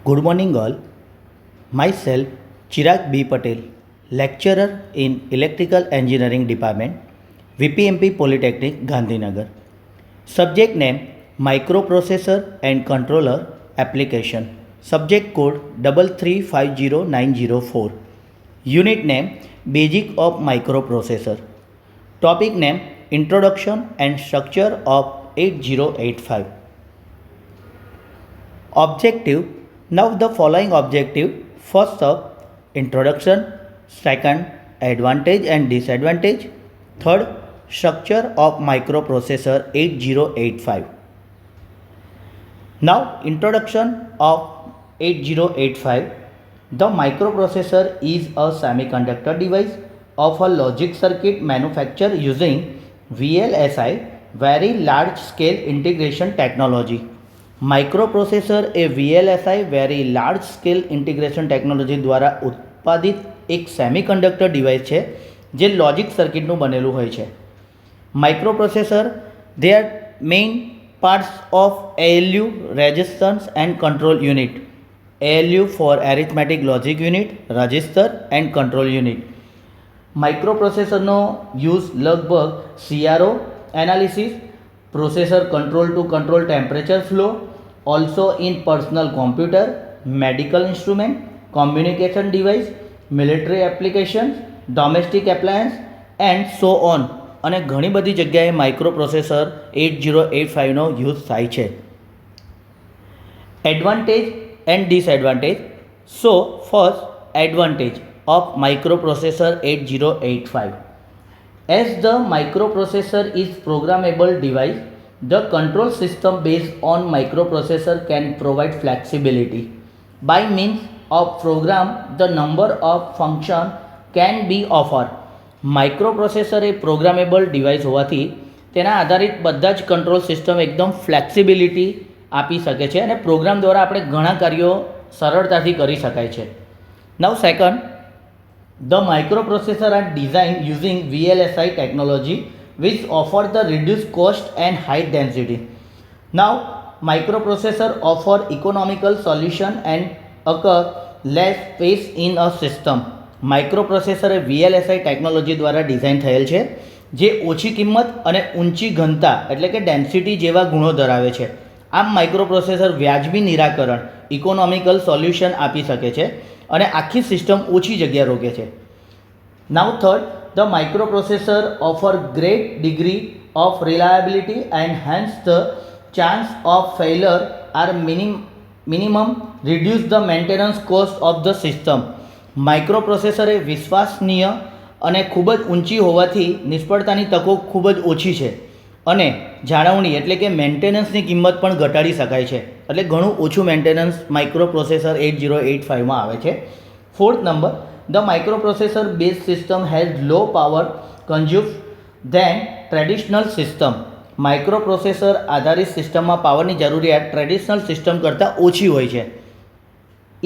Good morning, all. Myself, Chirag B. Patel, lecturer in Electrical Engineering Department, VPMP Polytechnic, Gandhinagar. Subject name Microprocessor and Controller Application. Subject code 3350904. Unit name Basic of Microprocessor. Topic name Introduction and Structure of 8085. Objective. Now the following objective. First up, introduction. Second, advantage and disadvantage. Third, structure of microprocessor 8085. Now, introduction of 8085. The microprocessor is a semiconductor device of a logic circuit manufactured using VLSI, very large scale integration technology. Microprocessor એ VLSI very large scale integration technology દ્વારા ઉત્પાદિત એક semiconductor device છે જે logic સર્કિટનું બનેલું હોય છે. Microprocessor they are main parts of ALU resistance and control unit. ALU for arithmetic logic unit, register and control unit. માઇક્રોપ્રોસેસરનો યુઝ લગભગ CRO analysis, processor control to control temperature flow, also in personal computer, medical instrument, communication device, military applications, domestic appliance and so on. અને ઘણી બધી જગ્યાએ microprocessor 8085નો use થાય છે. Advantage and disadvantage. So first, advantage of microprocessor 8085. As the microprocessor is programmable device, the control system based on microprocessor can provide flexibility. By means of program, the number of function can be offered. Microprocessor A programmable device હોવાથી તેના આધારિત બધા જ control system એકદમ flexibility આપી શકે છે અને પ્રોગ્રામ દ્વારા આપણે ઘણા કાર્યો સરળતાથી કરી શકાય છે. નાઉ second, the microprocessor are designed using VLSI technology which offer the reduced cost and high density. Now, microprocessor offer economical solution and occur less space in a system. Microprocessor એ VLSI ટેકનોલોજી દ્વારા design થયેલ છે જે ઓછી કિંમત અને ઊંચી ઘનતા એટલે કે ડેન્સિટી જેવા ગુણો ધરાવે છે. આમ માઇક્રોપ્રોસેસર વ્યાજબી નિરાકરણ ઇકોનોમિકલ સોલ્યુશન આપી શકે છે અને આખી સિસ્ટમ ઓછી જગ્યા રોકે છે. Now third, the microprocessor offer great degree of reliability and hence the chance of failure are minimum reduce the maintenance cost of the system. Microprocessor એ વિશ્વસનીય અને ખૂબ જ ઊંચી હોવાથી નિષ્ફળતાની તકો ખૂબ જ ઓછી છે અને જાળવણી એટલે કે મેન્ટેનન્સની કિંમત પણ ઘટાડી શકાય છે. એટલે ઘણું ઓછું મેન્ટેનન્સ માઇક્રોપ્રોસેસર 8085માં આવે છે. Fourth number, the microprocessor base system has low power consume than traditional system. Microprocessor આધારિત સિસ્ટમમાં પાવરની જરૂરિયાત ટ્રેડિશનલ સિસ્ટમ કરતાં ઓછી હોય છે.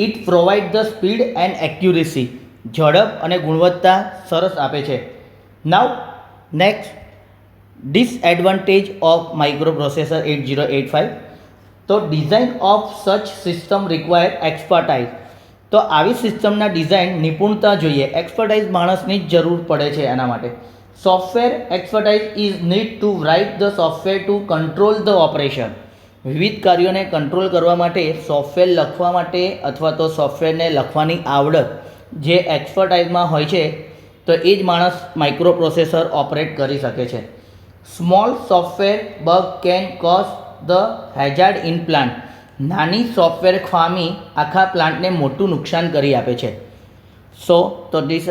It provide the speed and accuracy. ઝડપ અને ગુણવત્તા સરસ આપે છે. Now next, disadvantage of microprocessor 8085. તો ડિઝાઇન ઓફ સચ સિસ્ટમ રિક્વાયર એક્સપર્ટાઇઝ. તો આવી સિસ્ટમના ડિઝાઇન નિપુણતા જોઈએ, એક્સપર્ટાઇઝ માણસની જ જરૂર પડે છે એના માટે. Software expertise is need to write the software two control the operation. વિવિધ કાર્યોને કંટ્રોલ કરવા માટે સોફ્ટવેર લખવા માટે અથવા તો સોફ્ટવેરને લખવાની આવડત જે એક્સપર્ટાઇઝમાં હોય છે તો એ જ માણસ માઇક્રોપ્રોસેસર ઓપરેટ કરી શકે છે. Small software bug can cause the hazard in plant. નાની સોફ્ટવેર ખામી આખા પ્લાન્ટને મોટું નુકસાન કરી આપે છે. સો તો this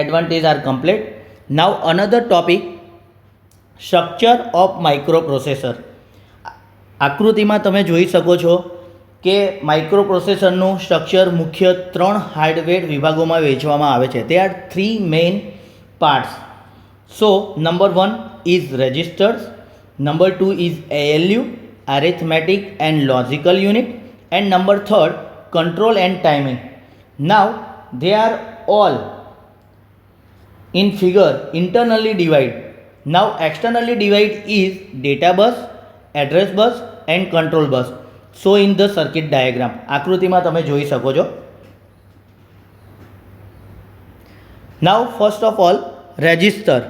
advantage are complete. Now another topic, structure of microprocessor. આકૃતિમાં તમે જોઈ શકો છો કે માઇક્રોપ્રોસેસરનું સ્ટ્રક્ચર મુખ્ય 3 હાર્ડવેર વિભાગોમાં વહેંચવામાં આવે છે. તે are 3 main parts. So number 1 is registers, number 2 is ALU arithmetic and logical unit, and number 3 control and timing. Now they are all in figure internally divide. Now externally divide is data bus, address bus and control bus. Show in the circuit diagram. આકૃતિમાં તમે જોઈ શકો છો. Now first of all, register.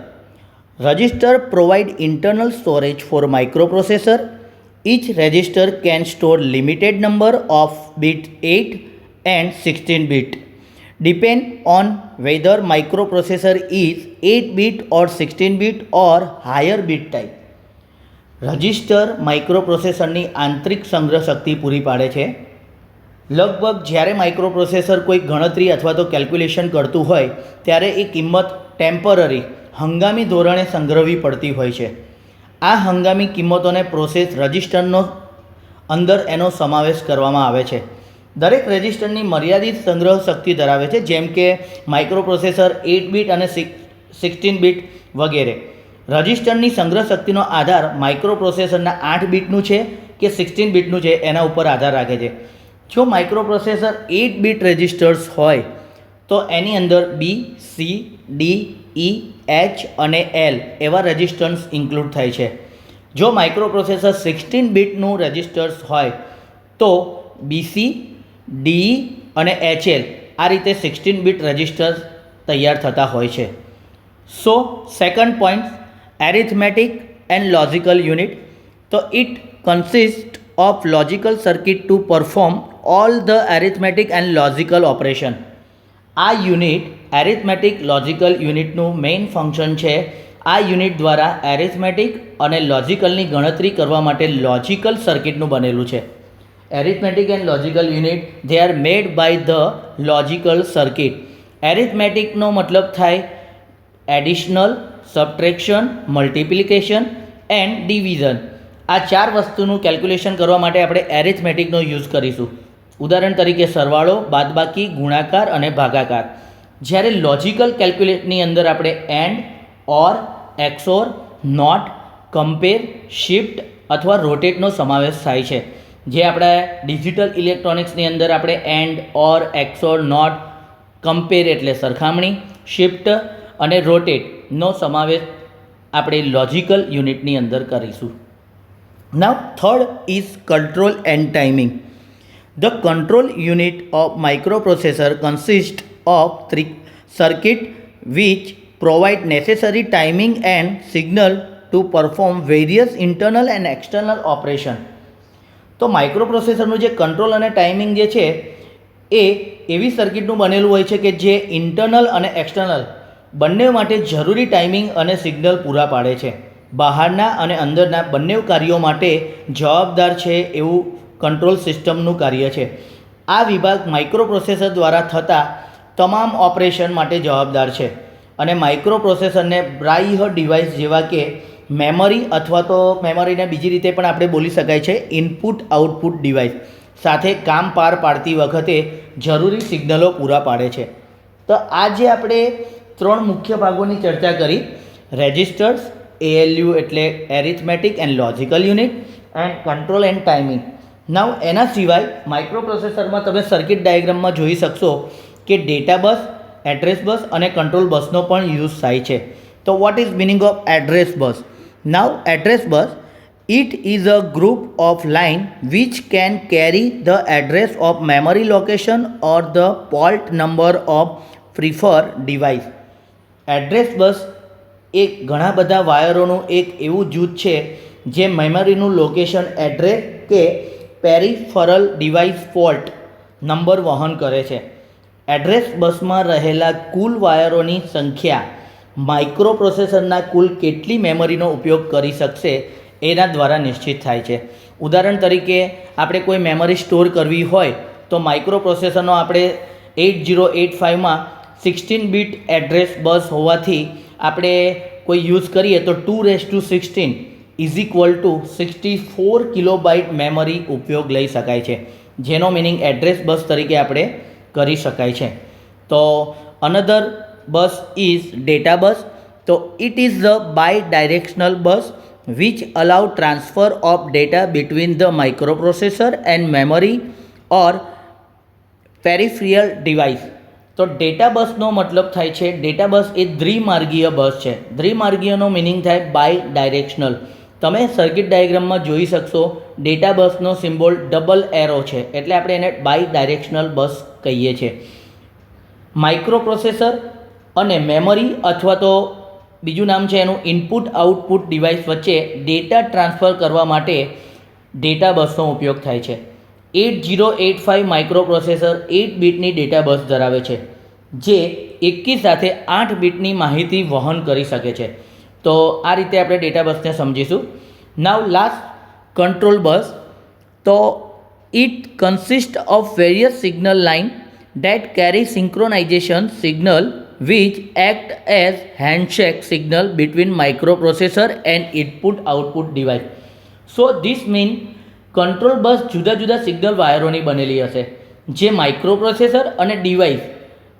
Register provide internal storage for microprocessor. Each register can store limited number of bit 8 and 16 bit. Depend on whether microprocessor is 8 bit or 16 bit or higher bit type. Register માઇક્રોપ્રોસેસરની આંતરિક સંગ્રહ શક્તિ પૂરી પાડે છે. લગભગ જ્યારે microprocessor કોઈ ગણતરી અથવા તો કેલ્ક્યુલેશન કરતું હોય ત્યારે એ કિંમત ટેમ્પરરી હંગામી ધોરણે સંગ્રહવી પડતી હોય છે. આ હંગામી કિંમતોને પ્રોસેસ રજિસ્ટરનો અંદર એનો સમાવેશ કરવામાં આવે છે. દરેક રજિસ્ટરની મર્યાદિત સંગ્રહ શક્તિ ધરાવે છે, જેમ કે માઇક્રોપ્રોસેસર 8 બીટ અને 16 બીટ વગેરે. રજિસ્ટરની સંગ્રહ શક્તિનો આધાર માઇક્રોપ્રોસેસરના 8 બીટનું છે કે 16 બીટનું છે એના ઉપર આધાર રાખે છે. જો માઇક્રોપ્રોસેસર 8 બીટ રજિસ્ટર્સ હોય તો એની અંદર બી, સી, ડી, ઈ, એચ અને એલ એવા રજિસ્ટર્સ ઇન્ક્લુડ થાય છે. જો માઇક્રોપ્રોસેસર 16 બીટનું રજિસ્ટર્સ હોય તો બીસી, ડીઈ અને એચએલ આ રીતે 16 બીટ રજિસ્ટર્સ તૈયાર થતા હોય છે. So second point, arithmetic and logical unit. તો it consist of logical circuit to perform all the arithmetic and logical operation. આ યુનિટ એરિથમેટિક લોજિકલ યુનિટનું મેઇન ફંક્શન છે. આ યુનિટ દ્વારા એરિથમેટિક અને લોજિકલની ગણતરી કરવા માટે લોજિકલ સર્કિટનું બનેલું છે. Arithmetic and logical unit they are made by the logical circuit. એરિથમેટિકનો મતલબ થાય additional, subtraction, multiplication and division. આ ચાર વસ્તુનું કેલ્ક્યુલેશન કરવા માટે આપણે એરિથમેટિકનો યુઝ કરીશું. ઉદાહરણ તરીકે સરવાળો, બાદબાકી, ગુણાકાર અને ભાગાકાર. જ્યારે લોજિકલ કેલ્ક્યુલેટની અંદર આપણે and, or, XOR, not, compare, shift અથવા રોટેટનો સમાવેશ થાય છે. જે આપણા ડિજિટલ ઇલેક્ટ્રોનિક્સની અંદર આપણે and, or, XOR, not, compare એટલે સરખામણી, શિફ્ટ અને રોટેટનો સમાવેશ આપણે લોજિકલ યુનિટની અંદર કરીશું. Now third is control and timing. The control unit of microprocessor consists of three circuits which provide necessary timing and signal to perform various internal and external operation. તો માઇક્રોપ્રોસેસરનું જે કંટ્રોલ અને timing જે છે એ એવી સર્કિટનું બનેલું હોય છે કે જે ઇન્ટરનલ અને એક્સટર્નલ બંને માટે જરૂરી ટાઈમિંગ અને સિગ્નલ પૂરા પાડે છે. બહારના અને અંદરના બંને કાર્યો માટે જવાબદાર છે એવું કંટ્રોલ સિસ્ટમનું કાર્ય છે. આ વિભાગ માઇક્રોપ્રોસેસર દ્વારા થતા તમામ ઓપરેશન માટે જવાબદાર છે અને માઇક્રોપ્રોસેસરને બાહ્ય ડિવાઇસ જેવા કે મેમરી અથવા તો મેમરીને બીજી રીતે પણ આપણે બોલી શકાય છે ઇનપુટ આઉટપુટ ડિવાઇસ સાથે કામ પાર પાડતી વખતે જરૂરી સિગ્નલો પૂરા પાડે છે. તો આ જે આપણે ત્રણ મુખ્ય ભાગોની ચર્ચા કરી, રેજિસ્ટર્સ, એએલયુ એટલે arithmetic and logical unit and control and timing. Now એના સિવાય માઇક્રોપ્રોસેસરમાં તમે સર્કિટ ડાયાગ્રામમાં જોઈ શકશો કે ડેટા બસ, એડ્રેસ બસ અને કંટ્રોલ બસનો પણ યુઝ થાય છે. તો what is meaning of address bus? Now address bus, it is a group of line which can carry the address of memory location or the port number of preferred device. Address bus એક ઘણા બધા વાયરોનું એક એવું જૂથ છે જે મેમરીનું location, address કે peripheral device port number વહન કરે છે. એડ્રેસ બસમાં રહેલા કુલ વાયરોની સંખ્યા માઇક્રોપ્રોસેસરના કુલ કેટલી મેમરીનો ઉપયોગ કરી શકશે એના દ્વારા નિશ્ચિત થાય છે. ઉદાહરણ તરીકે આપણે કોઈ મેમરી સ્ટોર કરવી હોય તો માઇક્રોપ્રોસેસરનો આપણે 8085માં 16 બીટ એડ્રેસ બસ હોવાથી આપણે કોઈ યુઝ કરીએ તો 216 is equal to 64 kilobyte memory ઉપયોગ લઈ શકાય છે, જેનો મિનિંગ એડ્રેસ બસ તરીકે આપણે કરી શકાય છે. તો another bus is data bus. તો it is the bidirectional bus which allow transfer of data between the microprocessor and memory or peripheral device. તો ડેટા બસનો મતલબ થાય છે, ડેટા બસ એ દ્વિમાર્ગીય બસ છે. દ્વિમાર્ગીયનો મિનિંગ થાય બાય ડાયરેક્શનલ. તમે સર્કિટ ડાયાગ્રામમાં જોઈ શકશો ડેટા બસનો સિમ્બોલ ડબલ એરો છે, એટલે આપણે એને બાય ડાયરેક્શનલ બસ કહીએ છીએ. માઇક્રો પ્રોસેસર અને મેમરી અથવા તો બીજું નામ છે એનું ઇનપુટ આઉટપુટ ડિવાઇસ વચ્ચે ડેટા ટ્રાન્સફર કરવા માટે ડેટા બસનો ઉપયોગ થાય છે. 8085 માઇક્રો પ્રોસેસર 8 બીટની ડેટા બસ ધરાવે છે, જે એકી સાથે 8 બીટની માહિતી વહન કરી શકે છે. તો આ રીતે આપણે ડેટા બસને સમજીશું. નાવ લાસ્ટ કંટ્રોલ બસ. તો it consist of various signal line that carry synchronization signal which act as handshake signal between microprocessor and input output device. So this means control bus જુદા જુદા સિગ્નલ વાયરોની બનેલી હશે, જે microprocessor અને device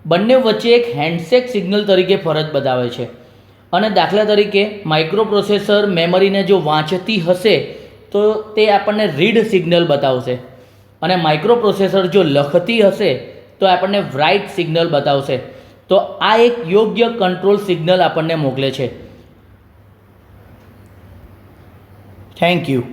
બંને વચ્ચે એક હેન્ડશેક સિગ્નલ તરીકે ફરજ બજાવે છે. અને દાખલા તરીકે માઇક્રોપ્રોસેસર મેમરીને જો વાંચતી હશે તો તે આપણને રીડ સિગ્નલ બતાવશે, અને માઇક્રોપ્રોસેસર જો લખતી હશે તો આપણને રાઇટ સિગ્નલ બતાવશે. તો આ એક યોગ્ય કંટ્રોલ સિગ્નલ આપણને મોકલે છે. Thank you.